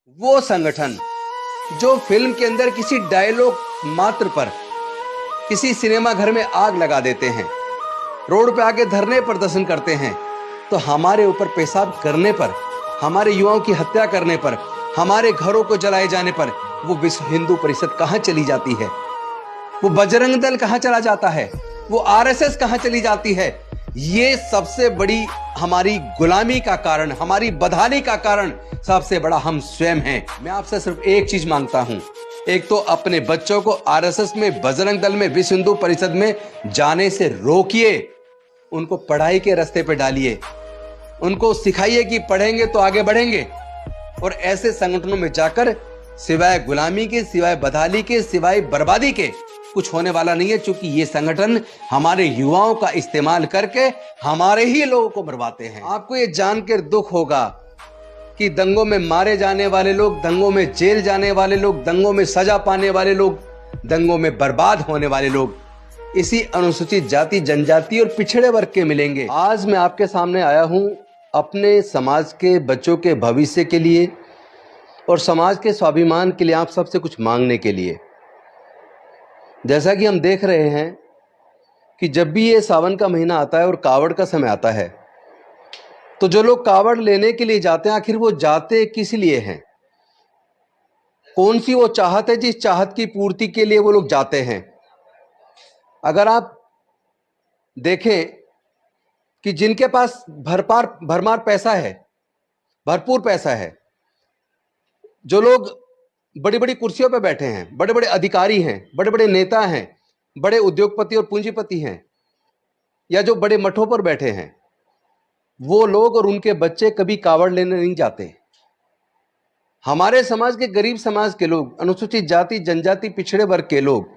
वो संगठन जो फिल्म के अंदर किसी डायलॉग मात्र पर किसी सिनेमा घर में आग लगा देते हैं, रोड पे आके धरने प्रदर्शन करते हैं, तो हमारे ऊपर पेशाब करने पर, हमारे युवाओं की हत्या करने पर, हमारे घरों को जलाए जाने पर वो विश्व हिंदू परिषद कहां चली जाती है? वो बजरंग दल कहां चला जाता है? वो आरएसएस कहां चली जाती है? ये सबसे बड़ी हमारी गुलामी का कारण, हमारी बदहाली का कारण सबसे बड़ा हम स्वयं हैं। मैं आपसे सिर्फ एक चीज मांगता हूं, एक तो अपने बच्चों को आरएसएस में, बजरंग दल में, विश्व हिंदू परिषद में जाने से रोकिए, उनको पढ़ाई के रास्ते पे डालिए, उनको सिखाइए कि पढ़ेंगे तो आगे बढ़ेंगे, और ऐसे संगठनों में जाकर सिवाय गुलामी के, सिवाय बदहाली के, सिवाय बर्बादी के कुछ होने वाला नहीं है। क्योंकि ये संगठन हमारे युवाओं का इस्तेमाल करके हमारे ही लोगों को मरवाते हैं। आपको ये जानकर दुख होगा कि दंगों में मारे जाने वाले लोग, दंगों में जेल जाने वाले लोग, दंगों में सजा पाने वाले लोग, दंगों में बर्बाद होने वाले लोग इसी अनुसूचित जाति, जनजाति और पिछड़े वर्ग के मिलेंगे। आज मैं आपके सामने आया हूं अपने समाज के बच्चों के भविष्य के लिए और समाज के स्वाभिमान के लिए, आप सबसे कुछ मांगने के लिए। जैसा कि हम देख रहे हैं कि जब भी ये सावन का महीना आता है और कावड़ का समय आता है, तो जो लोग कावड़ लेने के लिए जाते हैं, आखिर वो जाते किस लिए हैं? कौन सी वो चाहत है जिस चाहत की पूर्ति के लिए वो लोग जाते हैं? अगर आप देखें कि जिनके पास भरमार पैसा है, भरपूर पैसा है, जो लोग बड़ी बड़ी कुर्सियों पर बैठे हैं, बड़े बड़े अधिकारी हैं, बड़े बड़े नेता हैं, बड़े उद्योगपति और पूंजीपति हैं, या जो बड़े मठों पर बैठे हैं, वो लोग और उनके बच्चे कभी कावड़ लेने नहीं जाते। हमारे समाज के, गरीब समाज के लोग, अनुसूचित जाति, जनजाति, पिछड़े वर्ग के लोग,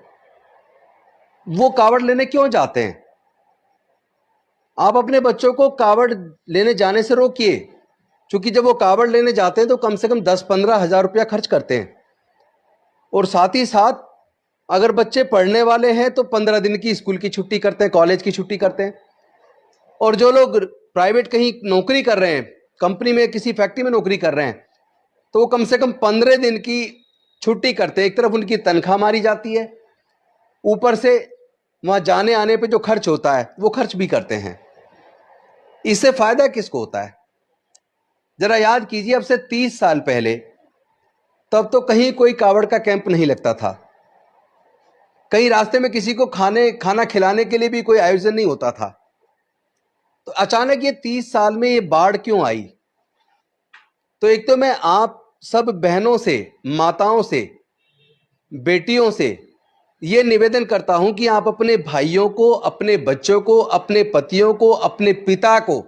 वो कावड़ लेने क्यों जाते हैं? आप अपने बच्चों को कावड़ लेने जाने से रोकिए, क्योंकि जब वो कावड़ लेने जाते हैं तो कम से कम 10-15 हजार रुपया खर्च करते हैं, और साथ ही साथ अगर बच्चे पढ़ने वाले हैं तो 15 दिन की स्कूल की छुट्टी करते हैं, कॉलेज की छुट्टी करते हैं, और जो लोग प्राइवेट कहीं नौकरी कर रहे हैं, कंपनी में, किसी फैक्ट्री में नौकरी कर रहे हैं, तो वो कम से कम 15 दिन की छुट्टी करते हैं। एक तरफ उनकी तनख्वाह मारी जाती है, ऊपर से वहां जाने आने पे जो खर्च होता है वो खर्च भी करते हैं। इससे फायदा किसको होता है? जरा याद कीजिए, अब से 30 साल पहले तब तो कहीं कोई कावड़ का कैंप नहीं लगता था, कहीं रास्ते में किसी को खाना खिलाने के लिए भी कोई आयोजन नहीं होता था। तो अचानक ये 30 साल में ये बाढ़ क्यों आई? तो एक तो मैं आप सब बहनों से, माताओं से, बेटियों से ये निवेदन करता हूं कि आप अपने भाइयों को, अपने बच्चों को, अपने पतियों को, अपने पिता को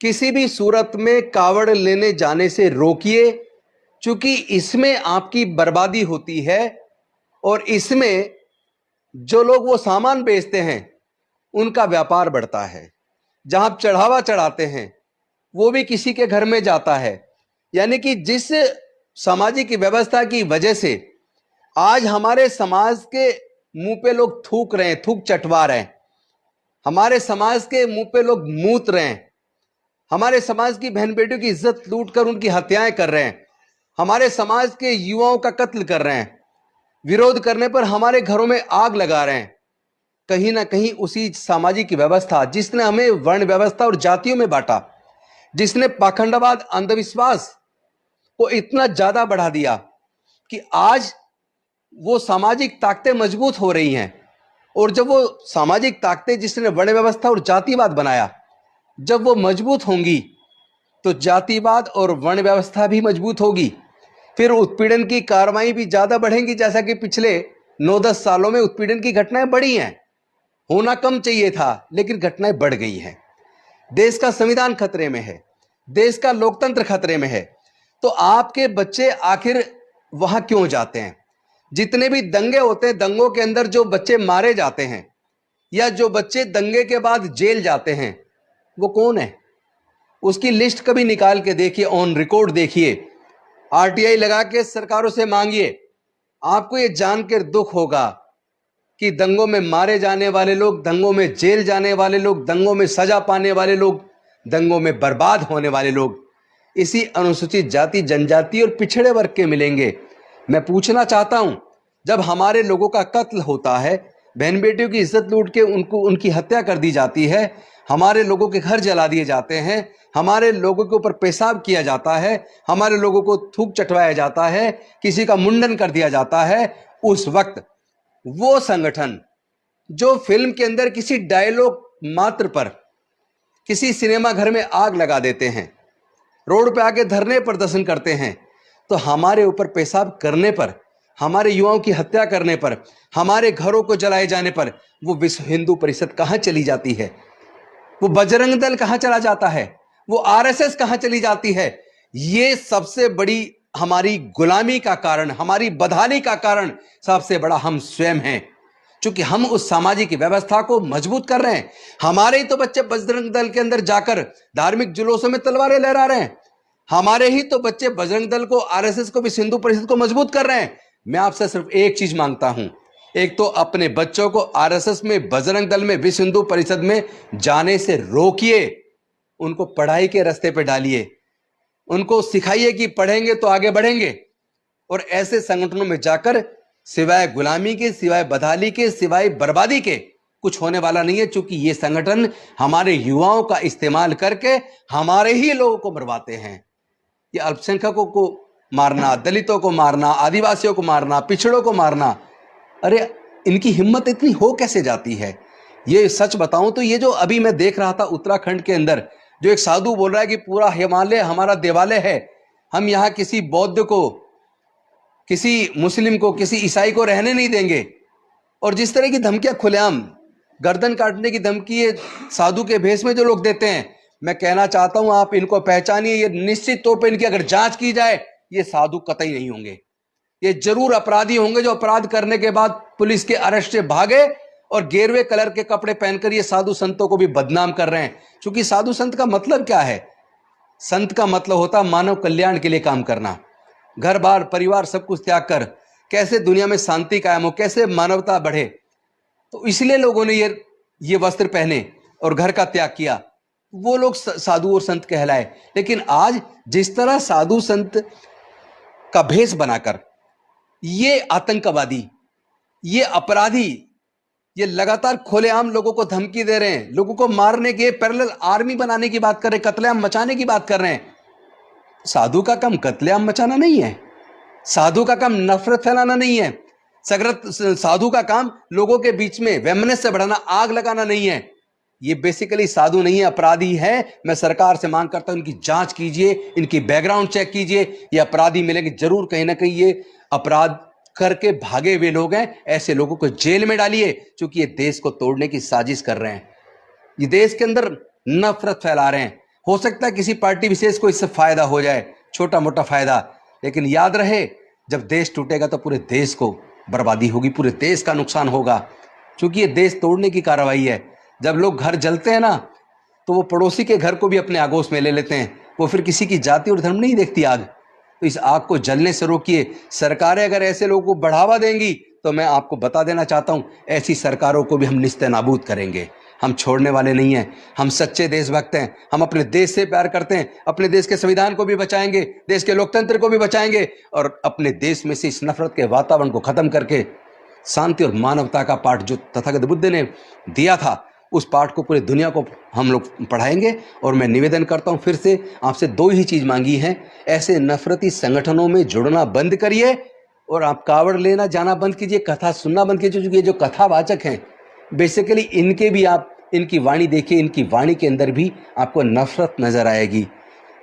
किसी भी सूरत में कावड़ लेने जाने से रोकिए, क्योंकि इसमें आपकी बर्बादी होती है, और इसमें जो लोग वो सामान बेचते हैं उनका व्यापार बढ़ता है। जहां आप चढ़ावा चढ़ाते हैं वो भी किसी के घर में जाता है। यानी कि जिस सामाजिक व्यवस्था की वजह से आज हमारे समाज के मुंह पे लोग थूक रहे हैं, थूक चटवा रहे हैं, हमारे समाज के मुंह पे लोग मूत रहे हैं, हमारे समाज की बहन बेटियों की इज्जत लूटकर उनकी हत्याएं कर रहे हैं, हमारे समाज के युवाओं का कत्ल कर रहे हैं, विरोध करने पर हमारे घरों में आग लगा रहे हैं। कहीं ना कहीं उसी सामाजिक व्यवस्था जिसने हमें वर्ण व्यवस्था और जातियों में बांटा, जिसने पाखंडवाद, अंधविश्वास को इतना ज्यादा बढ़ा दिया कि आज वो सामाजिक ताकतें मजबूत हो रही हैं, और जब वो सामाजिक ताकतें जिसने वर्ण व्यवस्था और जातिवाद बनाया, जब वो मजबूत होंगी तो जातिवाद और वर्ण व्यवस्था भी मजबूत होगी। फिर उत्पीड़न की कार्रवाई भी ज्यादा बढ़ेंगी। जैसा कि पिछले 9-10 सालों में उत्पीड़न की घटनाएं बढ़ी हैं, होना कम चाहिए था लेकिन घटनाएं बढ़ गई हैं। देश का संविधान खतरे में है, देश का लोकतंत्र खतरे में है, तो आपके बच्चे आखिर वहां क्यों जाते हैं? जितने भी दंगे होते हैं, दंगों के अंदर जो बच्चे मारे जाते हैं या जो बच्चे दंगे के बाद जेल जाते हैं, वो कौन है? उसकी लिस्ट कभी निकाल के देखिए, ऑन रिकॉर्ड देखिए, आरटीआई लगा के सरकारों से मांगिए। आपको ये जानकर दुख होगा कि दंगों में मारे जाने वाले लोग, दंगों में जेल जाने वाले लोग, दंगों में सजा पाने वाले लोग, दंगों में बर्बाद होने वाले लोग इसी अनुसूचित जाति, जनजाति और पिछड़े वर्ग के मिलेंगे। मैं पूछना चाहता हूं, जब हमारे लोगों का कत्ल होता है, बहन बेटियों की इज्जत लूट के उनकी हत्या कर दी जाती है, हमारे लोगों के घर जला दिए जाते हैं, हमारे लोगों के ऊपर पेशाब किया जाता है, हमारे लोगों को थूक चटवाया जाता है, किसी का मुंडन कर दिया जाता है, उस वक्त वो संगठन जो फिल्म के अंदर किसी डायलॉग मात्र पर किसी सिनेमा घर में आग लगा देते हैं, रोड पे आके धरने प्रदर्शन करते हैं, तो हमारे ऊपर पेशाब करने पर, हमारे युवाओं की हत्या करने पर, हमारे घरों को जलाए जाने पर वो विश्व हिंदू परिषद कहां चली जाती है? वो बजरंग दल कहां चला जाता है? वो आरएसएस कहां चली जाती है? ये सबसे बड़ी हमारी गुलामी का कारण, हमारी बदहाली का कारण सबसे बड़ा हम स्वयं हैं, क्योंकि हम उस सामाजिक व्यवस्था को मजबूत कर रहे हैं। हमारे ही तो बच्चे बजरंग दल के अंदर जाकर धार्मिक जुलूसों में तलवारें लहरा रहे हैं, हमारे ही तो बच्चे बजरंग दल को, आरएसएस को, विश्व हिंदू परिषद को मजबूत कर रहे हैं। मैं आपसे सिर्फ एक चीज मांगता हूं, एक तो अपने बच्चों को आरएसएस में, बजरंग दल में, विश्व हिंदू परिषद में जाने से रोकिए, उनको पढ़ाई के रास्ते पे डालिए, उनको सिखाइए कि पढ़ेंगे तो आगे बढ़ेंगे, और ऐसे संगठनों में जाकर सिवाय गुलामी के, सिवाय बदहाली के, सिवाय बर्बादी के कुछ होने वाला नहीं है, क्योंकि ये संगठन हमारे युवाओं का इस्तेमाल करके हमारे ही लोगों को मरवाते हैं। ये अल्पसंख्यकों को मारना, दलितों को मारना, आदिवासियों को मारना, पिछड़ों को मारना, अरे इनकी हिम्मत इतनी हो कैसे जाती है? ये सच बताऊं तो ये जो अभी मैं देख रहा था उत्तराखंड के अंदर, जो एक साधु बोल रहा है कि पूरा हिमालय हमारा देवालय है, हम यहां किसी बौद्ध को, किसी मुस्लिम को, किसी ईसाई को रहने नहीं देंगे, और जिस तरह की धमकियां खुलेआम, गर्दन काटने की धमकी ये साधु के भेष में जो लोग देते हैं, मैं कहना चाहता हूं आप इनको पहचानिए। ये निश्चित तौर पर इनकी अगर जांच की जाए, ये साधु कतई नहीं होंगे, ये जरूर अपराधी होंगे जो अपराध करने के बाद पुलिस के अरेस्ट से भागे और गेरुए कलर के कपड़े पहनकर ये साधु संतों को भी बदनाम कर रहे हैं। क्योंकि साधु संत का मतलब क्या है? संत का मतलब होता है मानव कल्याण के लिए काम करना, घर बार परिवार सब कुछ त्याग कर कैसे दुनिया में शांति कायम हो, कैसे मानवता बढ़े। तो इसलिए लोगों ने ये वस्त्र पहने और घर का त्याग किया, वो लोग साधु और संत कहलाए। लेकिन आज जिस तरह साधु संत का भेष बनाकर ये आतंकवादी, ये अपराधी, ये लगातार खुलेआम लोगों को धमकी दे रहे हैं, लोगों को मारने के, पैरेलल आर्मी बनाने की बात कर रहे हैं, कत्लेआम मचाने की बात कर रहे हैं। साधु का काम कत्लेआम मचाना नहीं है, साधु का काम नफरत फैलाना नहीं है, साधु का काम लोगों के बीच में वैमनस्य बढ़ाना, आग लगाना नहीं है। ये बेसिकली साधु नहीं है, अपराधी है। मैं सरकार से मांग करता हूं इनकी जांच कीजिए, इनकी बैकग्राउंड चेक कीजिए। ये अपराधी मिलेंगे जरूर, कहीं ना कहीं ये अपराध करके भागे हुए लोग हैं, ऐसे लोगों को जेल में डालिए, क्योंकि ये देश को तोड़ने की साजिश कर रहे हैं, ये देश के अंदर नफरत फैला रहे हैं। हो सकता है किसी पार्टी विशेष को इससे फायदा हो जाए, छोटा मोटा फायदा, लेकिन याद रहे जब देश टूटेगा तो पूरे देश को बर्बादी होगी, पूरे देश का नुकसान होगा, क्योंकि ये देश तोड़ने की कार्रवाई है। जब लोग घर जलते हैं ना, तो वो पड़ोसी के घर को भी अपने आगोश में ले लेते हैं, वो फिर किसी की जाति और धर्म नहीं देखती आग। तो इस आग को जलने से रोकिए। सरकारें अगर ऐसे लोगों को बढ़ावा देंगी तो मैं आपको बता देना चाहता हूं, ऐसी सरकारों को भी हम निस्ते नाबूद करेंगे। हम छोड़ने वाले नहीं हैं, हम सच्चे देशभक्त हैं, हम अपने देश से प्यार करते हैं, अपने देश के संविधान को भी बचाएंगे, देश के लोकतंत्र को भी बचाएंगे, और अपने देश में से इस नफरत के वातावरण को खत्म करके शांति और मानवता का पाठ जो तथागत बुद्ध ने दिया था, उस पाठ को पूरी दुनिया को हम लोग पढ़ाएंगे। और मैं निवेदन करता हूं, फिर से आपसे दो ही चीज मांगी है, ऐसे नफरती संगठनों में जुड़ना बंद करिए, और आप कावड़ लेना जाना बंद कीजिए, कथा सुनना बंद कीजिए। क्योंकि ये जो कथावाचक हैं, बेसिकली इनके भी आप इनकी वाणी देखिए, इनकी वाणी के अंदर भी आपको नफरत नजर आएगी,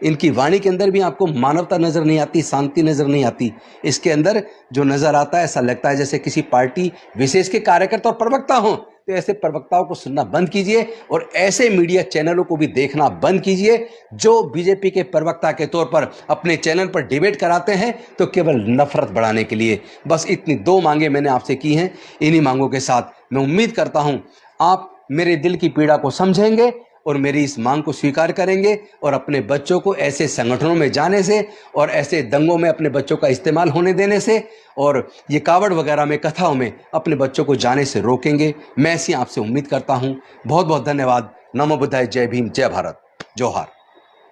इनकी वाणी के अंदर भी आपको मानवता नजर नहीं आती, शांति नजर नहीं आती। इसके अंदर जो नजर आता है, ऐसा लगता है जैसे किसी पार्टी विशेष के कार्यकर्ता और प्रवक्ता हों। तो ऐसे प्रवक्ताओं को सुनना बंद कीजिए, और ऐसे मीडिया चैनलों को भी देखना बंद कीजिए जो बीजेपी के प्रवक्ता के तौर पर अपने चैनल पर डिबेट कराते हैं, तो केवल नफरत बढ़ाने के लिए। बस इतनी दो मांगे मैंने आपसे की हैं। इन्हीं मांगों के साथ मैं उम्मीद करता हूं आप मेरे दिल की पीड़ा को समझेंगे और मेरी इस मांग को स्वीकार करेंगे, और अपने बच्चों को ऐसे संगठनों में जाने से और ऐसे दंगों में अपने बच्चों का इस्तेमाल होने देने से और ये कावड़ वगैरह में, कथाओं में अपने बच्चों को जाने से रोकेंगे। मैं ऐसी आपसे उम्मीद करता हूं। बहुत बहुत धन्यवाद। नमो बुद्धाय। जय भीम, जय भारत, जोहार।